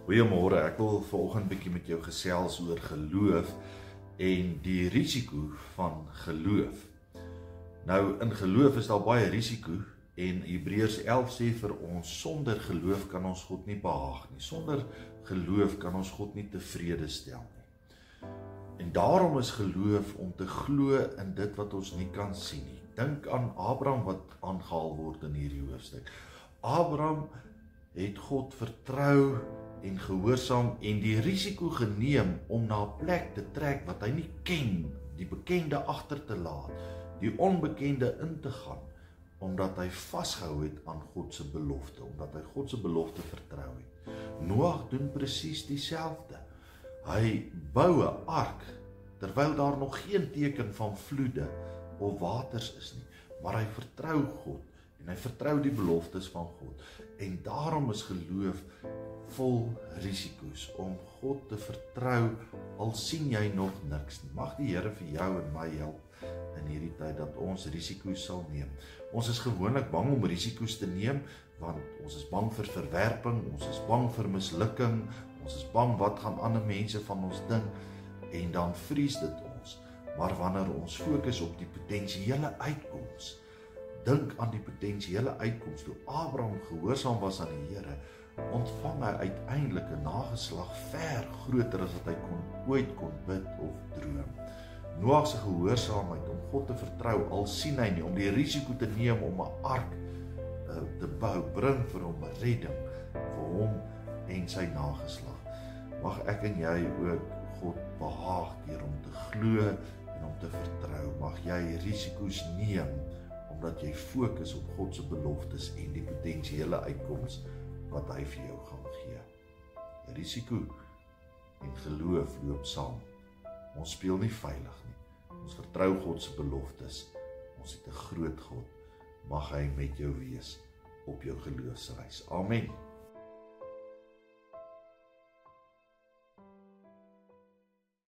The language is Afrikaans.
Goeiemôre, ek wil vanoggend bietjie met jou gesels oor geloof en die risiko van geloof. Nou, in geloof is daar baie risiko en Hebreërs 11 sê vir ons, sonder geloof kan ons God nie behaag nie. Sonder geloof kan ons God nie tevrede stel nie. En daarom is geloof om te glo in dit wat ons nie kan sien nie. Dink aan Abraham wat aangehaal word in hierdie hoofstuk. Abraham het God vertrou en gehoorsaam en die risiko geneem om na 'n plek te trek wat hy nie ken, die bekende agter te laat, die onbekende in te gaan, omdat hy vasgehou het aan God se belofte, omdat hy God se belofte vertrou het. Noag doen presies dieselfde. Hy bou 'n ark terwyl daar nog geen teken van vloede of waters is nie, maar hy vertrou God en hy vertrou die beloftes van God. En daarom is geloof vol risiko's om God te vertrou al sien jy nog niks nie. Mag die Here vir jou en my help in hierdie tyd dat ons risiko's sal neem. Ons is gewoonlik bang om risiko's te neem want ons is bang vir verwerping, ons is bang vir mislukking, ons is bang wat gaan ander mense van ons dink en dan vries dit ons. Maar wanneer ons fokus op die potensiële uitkoms, dink aan die potensiële uitkoms, toe Abraham gehoorsaam was aan die Here, ontvang hy uiteindelik 'n nageslag ver groter as wat hy ooit kon bid of droom. Noag se gehoorsaamheid om God te vertrou, al sien hy nie, om die risiko te neem om 'n ark te bou, bring vir hom 'n redding, vir hom en sy nageslag. Mag ek en jy ook God behaag deur om te glo en om te vertrou. Mag jy risiko's neem, omdat jy fokus op God se beloftes en die potensiële uitkoms wat hy vir jou gaan gee. Risiko en geloof loop saam. Ons speel nie veilig nie. Ons vertrou God se beloftes. Ons het 'n groot God. Mag hy met jou wees op jou geloofsreis. Amen.